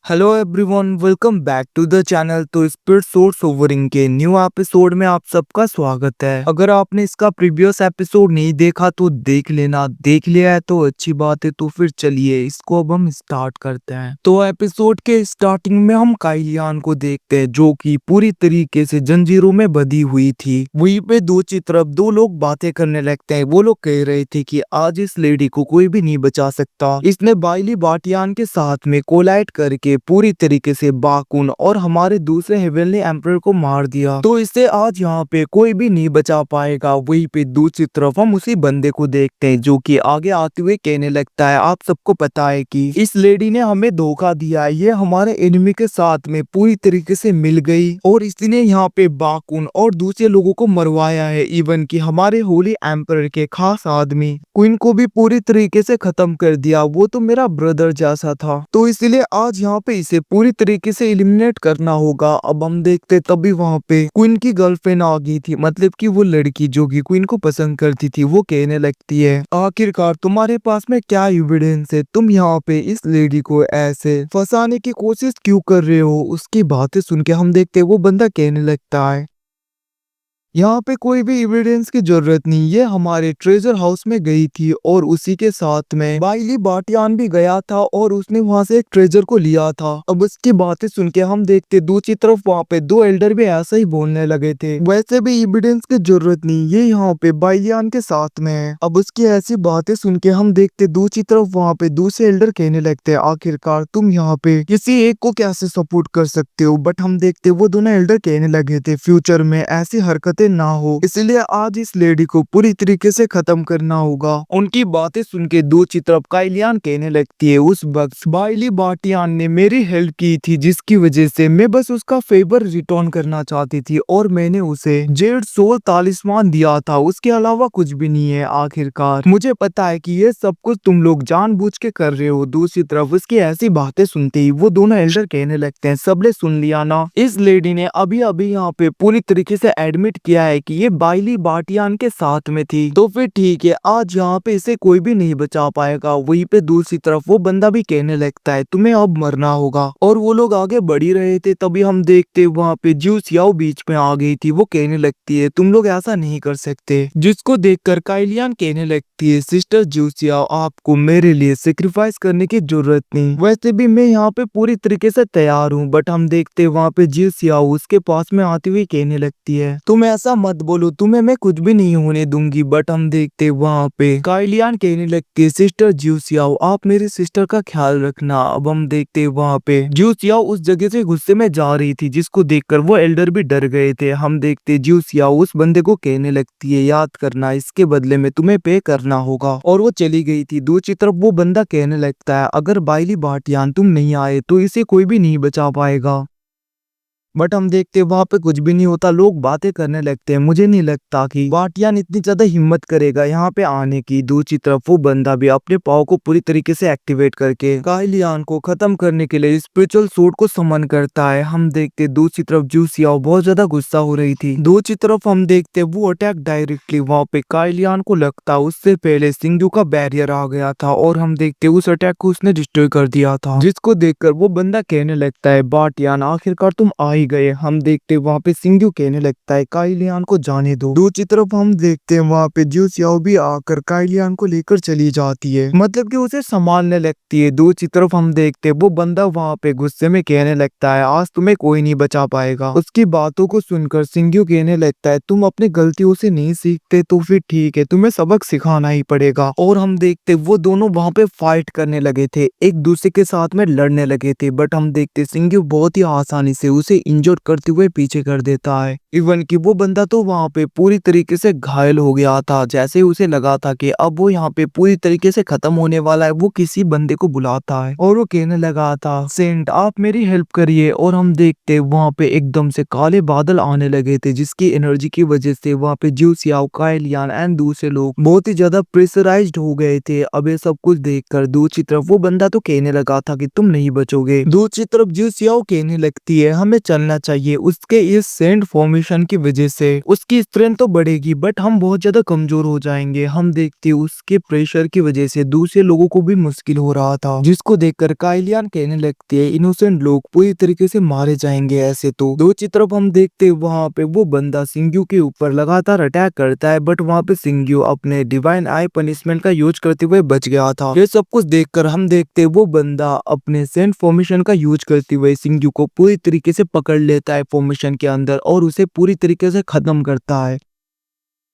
Hello everyone, welcome back to the channel. तो spirit source ओवरिंग के न्यू एपिसोड में आप सबका स्वागत है। अगर आपने इसका प्रीवियस एपिसोड नहीं देखा तो देख लेना, देख लिया है तो अच्छी बात है। तो फिर चलिए इसको अब हम स्टार्ट करते हैं। तो एपिसोड के स्टार्टिंग में हम काइलियान को देखते हैं जो कि पूरी तरीके से जंजीरों में बंधी हुई थी। वहीं पे दूसरी तरफ दो लोग बातें करने लगते हैं। वो लोग कह रहे थे कि आज इस लेडी को कोई भी नहीं बचा सकता। इसने बाइली बाटियान के साथ में कोलाइड करके पूरी तरीके से बाकुन और हमारे दूसरे हेवनली एम्परर को मार दिया। तो इससे आज यहाँ पे कोई भी नहीं बचा पाएगा। वहीं पे दूसरी तरफ हम उसी बंदे को देखते हैं जो कि आगे आते हुए कहने लगता है, आप सबको पता है कि इस लेडी ने हमें धोखा दिया, ये हमारे एनिमी के साथ में पूरी तरीके से मिल गई और इसने यहाँ पे बाकुन और दूसरे लोगों को मरवाया है। इवन कि हमारे होली एम्परर के खास आदमी क्वीन को भी पूरी तरीके से खत्म कर दिया। वो तो मेरा ब्रदर जैसा था, तो इसलिए आज यहाँ पे इसे पूरी तरीके से एलिमिनेट करना होगा। अब हम देखते तभी वहाँ पे क्वीन की गर्लफ्रेंड आ गई थी, मतलब कि वो लड़की जो कि क्वीन को पसंद करती थी। वो कहने लगती है, आखिरकार तुम्हारे पास में क्या एविडेंस है? तुम यहाँ पे इस लेडी को ऐसे फंसाने की कोशिश क्यों कर रहे हो? उसकी बातें सुन के हम देखते वो बंदा कहने लगता है, यहाँ पे कोई भी एविडेंस की जरूरत नहीं, ये हमारे ट्रेजर हाउस में गई थी और उसी के साथ में बाइली बाटियान भी गया था और उसने वहां से एक ट्रेजर को लिया था। अब उसकी बातें सुन के हम देखते दूसरी तरफ वहाँ पे दो एल्डर भी ऐसा ही बोलने लगे थे। वैसे भी एविडेंस की जरूरत नहीं, ये यहाँ पे बाइलियान के साथ में है। अब उसकी ऐसी बातें सुन के हम देखते दूसरी तरफ वहाँ पे दूसरे एल्डर कहने लगते हैं, आखिरकार तुम यहाँ पे किसी एक को कैसे सपोर्ट कर सकते हो? बट हम देखते वो दोनों एल्डर कहने लगे थे, फ्यूचर में ऐसी हरकतें ना हो, इसलिए आज इस लेडी को पूरी तरीके से खत्म करना होगा। उनकी बातें सुन के दूसरी तरफ काइलियान कहने लगती है, उस वक्त बाइली बाटियान ने मेरी हेल्प की थी जिसकी वजह से मैं बस उसका फेवर रिटर्न करना चाहती थी और मैंने उसे जेड सोल तालिस्मान दिया था, उसके अलावा कुछ भी नहीं है। आखिरकार मुझे पता है कि ये सब कुछ तुम लोग जानबूझ के कर रहे हो। दूसरी तरफ उसकी ऐसी बातें सुनते ही वो दोनों एल्डर कहने लगते हैं, सबने सुन लिया ना, इस लेडी ने अभी अभी यहाँ पे पूरी तरीके से एडमिट किया है कि ये बाइली बाटियान के साथ में थी। तो फिर ठीक है, आज यहाँ पे इसे कोई भी नहीं बचा पाएगा। वहीं पे दूसरी तरफ वो बंदा भी कहने लगता है, तुम्हें अब मरना होगा। और वो लोग आगे बढ़ ही रहे थे तभी हम देखते वहाँ पे ज्यू सियाओ बीच में आ गई थी। वो कहने लगती है, तुम लोग ऐसा नहीं कर सकते। जिसको देखकर काइलियान कहने लगती है, सिस्टर ज्यू सियाओ, आपको मेरे लिए सेक्रीफाइस करने की जरूरत नहीं, वैसे भी मैं यहाँ पे पूरी तरीके से तैयार हूँ। बट हम देखते वहाँ पे ज्यू सियाओ उसके पास में आती हुई कहने लगती है, तुम ऐसा मत बोलो, तुम्हें मैं कुछ भी नहीं होने दूंगी। बट हम देखते वहाँ पे काइलियान कहने लगती है, सिस्टर ज्यू सियाओ, आप मेरी सिस्टर का ख्याल रखना। अब हम देखते वहाँ पे ज्यू सियाओ उस जगह से गुस्से में जा रही थी जिसको देखकर वो एल्डर भी डर गए थे। हम देखते ज्यू सियाओ उस बंदे को कहने लगती है, याद करना, इसके बदले में तुम्हें पे करना होगा। और वो चली गई थी। दूसरी तरफ वो बंदा कहने लगता है, अगर बाइली बाटियान तुम नहीं आए तो इसे कोई भी नहीं बचा पाएगा। बट हम देखते वहां पे कुछ भी नहीं होता, लोग बातें करने लगते हैं। मुझे नहीं लगता कि बाटियान इतनी ज्यादा हिम्मत करेगा यहाँ पे आने की। दूसरी तरफ वो बंदा भी अपने पाव को पूरी तरीके से एक्टिवेट करके काइलियान को खत्म करने के लिए स्पिरिचुअल सूट को समन करता है। हम देखते दूसरी तरफ ज्यू सियाओ बहुत ज्यादा गुस्सा हो रही थी। दूसरी तरफ हम देखते वो अटैक डायरेक्टली वहां पे काइलियान को लगता उससे पहले सिंगजू का बैरियर आ गया था और हम देखते उस अटैक को उसने डिस्ट्रॉय कर दिया था। जिसको देखकर वो बंदा कहने लगता है, बाटियान आखिरकार तुम आ ही गए। हम देखते वहाँ पे सिंगजू कहने लगता है, काइलियान को जाने दो। दूसरी तरफ हम देखते हैं वहाँ पे ज्यू सियाओ भी आकर काइलियान को लेकर चली जाती है, मतलब कि उसे संभालने लगती है। दूसरी तरफ हम देखते वो बंदा वहाँ पे गुस्से में कहने लगता है, आज तुम्हें कोई नहीं बचा पाएगा। उसकी बातों को सुनकर सिंगजू कहने लगता है, तुम अपनी गलतियों से नहीं सीखते तो फिर ठीक है, तुम्हें सबक सिखाना ही पड़ेगा। और हम देखते वो दोनों वहाँ पे फाइट करने लगे थे, एक दूसरे के साथ में लड़ने लगे थे। बट हम देखते सिंगजू बहुत ही आसानी से उसे इंजोर करते हुए पीछे कर देता है। इवन कि वो बंदा तो वहाँ पे पूरी तरीके से घायल हो गया था। जैसे उसे लगा था कि अब वो यहाँ पे पूरी तरीके से खत्म होने वाला है, वो किसी बंदे को बुलाता है और वो कहने लगा था, सेंट आप मेरी हेल्प करिए। और हम देखते वहाँ पे एकदम से काले बादल आने लगे थे जिसकी एनर्जी की वजह से वहाँ पे ज्यू सियाओ, काइलियान एंड दूसरे लोग बहुत ही ज्यादा प्रेशराइज्ड हो गए थे। अब ये सब कुछ देखकर दूसरी तरफ वो बंदा तो कहने लगा था कि तुम नहीं बचोगे। दूसरी तरफ ज्यू सियाओ कहने लगती है, हमें चलना चाहिए। उसके इस सेंट फॉर्मेशन की वजह से उसकी स्ट्रेंथ तो बढ़ेगी बट हम बहुत ज्यादा कमजोर हो जाएंगे। हम देखते उसके प्रेशर की वजह से दूसरे लोगों को भी मुश्किल हो रहा था, जिसको देखकर काइलियन कहने लगती है इनोसेंट लोग पूरी तरीके से मारे जाएंगे। ऐसे तो दूसरी तरफ हम देखते वहाँ पे वो बंदा सिंग्यू के ऊपर लगातार अटैक करता है बट वहाँ पे सिंग्यू अपने डिवाइन आई पनिशमेंट का यूज करते हुए बच गया था। ये सब कुछ देखकर हम देखते वो बंदा अपने सेंट फॉर्मेशन का यूज करते हुए सिंग्यू को पूरी तरीके से पकड़ लेता है फॉर्मेशन के अंदर और उसे पूरी तरीके से खत्म करता है,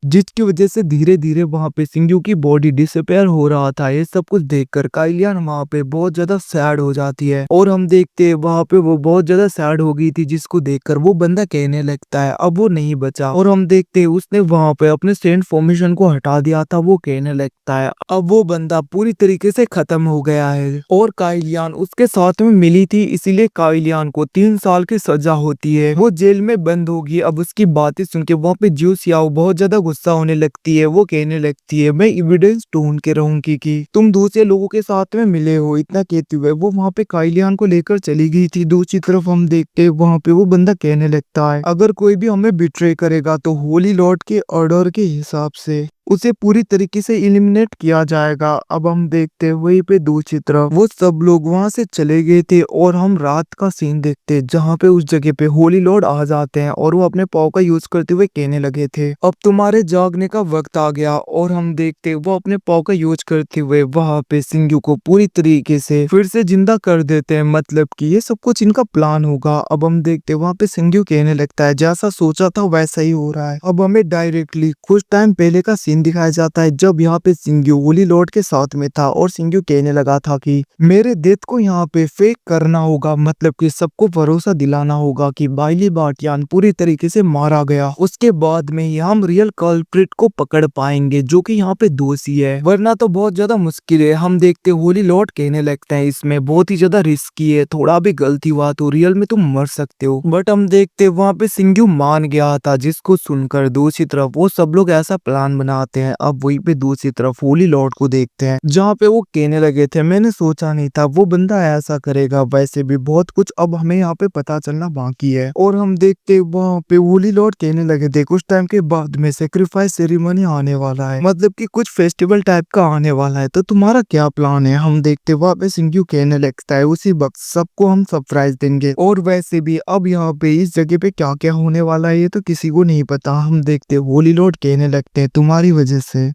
जिसकी वजह से धीरे धीरे वहां पे सिंग्यू की बॉडी डिसअपेयर हो रहा था। ये सब कुछ देखकर काइलियन वहां पे बहुत ज्यादा सैड हो जाती है और हम देखते हैं वहां पे वो बहुत ज्यादा सैड हो गई थी, जिसको देखकर वो बंदा कहने लगता है अब वो नहीं बचा। और हम देखते हैं उसने वहां पे अपने सेंट फॉर्मेशन को हटा दिया था। वो कहने लगता है अब वो बंदा पूरी तरीके से खत्म हो गया है और काइलियन उसके साथ में मिली थी, इसीलिए काइलियन को 3 साल की सजा होती है। वो जेल में बंद होगी। अब उसकी बातें सुन के वहाँ पे ज्यू सियाओ बहुत ज्यादा गुस्सा होने लगती है। वो कहने लगती है मैं एविडेंस ढूंढ के रहूंगी कि तुम दूसरे लोगों के साथ में मिले हो। इतना कहते हुए वो वहाँ पे काइलियन को लेकर चली गई थी। दूसरी तरफ हम देखते वहाँ पे वो बंदा कहने लगता है अगर कोई भी हमें बिट्रे करेगा तो होली लॉर्ड के ऑर्डर के हिसाब से उसे पूरी तरीके से इलिमिनेट किया जाएगा। अब हम देखते हैं वहीं पे दूसरी तरफ वो सब लोग वहां से चले गए थे और हम रात का सीन देखते हैं जहाँ पे उस जगह पे होली लॉर्ड आ जाते हैं और वो अपने पाव का यूज करते हुए कहने लगे थे अब तुम्हारे जागने का वक्त आ गया। और हम देखते हैं वो अपने पाव का यूज करते हुए वहां पे सिंग्यू को पूरी तरीके से फिर से जिंदा कर देते हैं, मतलब कि ये सब कुछ इनका प्लान होगा। अब हम देखते हैं वहाँ पे सिंग्यू कहने लगता है जैसा सोचा था वैसा ही हो रहा है। अब हमें डायरेक्टली कुछ टाइम पहले का सीन दिखाया जाता है जब यहाँ पे सिंग्यू होली लॉर्ड के साथ में था और सिंग्यू कहने लगा था कि मेरे डेथ को यहाँ पे फेक करना होगा, मतलब कि सबको भरोसा दिलाना होगा कि बाइली बाटियान पूरी तरीके से मारा गया। उसके बाद में ही हम रियल कल्प्रिट को पकड़ पाएंगे जो कि यहाँ पे दोषी है, वरना तो बहुत ज्यादा मुश्किल है। हम देखते होली लॉर्ड कहने लगते हैं इसमें बहुत ही ज्यादा रिस्की है, थोड़ा भी गलती हुआ तो रियल में तुम मर सकते हो। बट हम देखते वहाँ पे सिंग्यू मान गया था, जिसको सुनकर दूसरी तरफ वो सब लोग ऐसा प्लान बनाते हैं। अब वहीं पे दूसरी तरफ होली लॉर्ड को देखते हैं जहाँ पे वो कहने लगे थे मैंने सोचा नहीं था वो बंदा ऐसा करेगा, वैसे भी बहुत कुछ अब हमें यहाँ पे पता चलना बाकी है। और हम देखते वहाँ पे होली लॉर्ड कहने लगे थे कुछ टाइम के बाद में सेक्रीफाइस सेरेमनी आने वाला है, मतलब कि कुछ फेस्टिवल टाइप का आने वाला है, तो तुम्हारा क्या प्लान है। हम देखते वहाँ पे सिंग्यू कहने लगता है उसी वक्त सबको हम सरप्राइज देंगे और वैसे भी अब यहाँ पे इस जगह पे क्या क्या होने वाला है ये तो किसी को नहीं पता। हम देखते होली लॉर्ड कहने लगते हैं तुम्हारी वजह से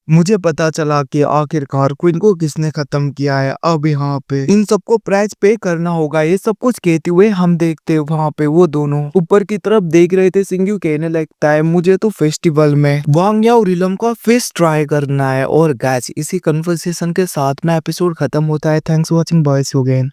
मुझे पता चला कि आखिरकार क्वीन को किसने खत्म किया है। अब यहाँ पे इन सबको प्राइस पे करना होगा। ये सब कुछ कहते हुए हम देखते वहाँ पे वो दोनों ऊपर की तरफ देख रहे थे। सिंग्यू कहने लगता है मुझे तो फेस्टिवल में वांग याओ रिलम का फिश ट्राई करना है। और गाइस इसी कन्वर्सेशन के साथ में एपिसोड खत्म होता है। Thanks for watching, boys again.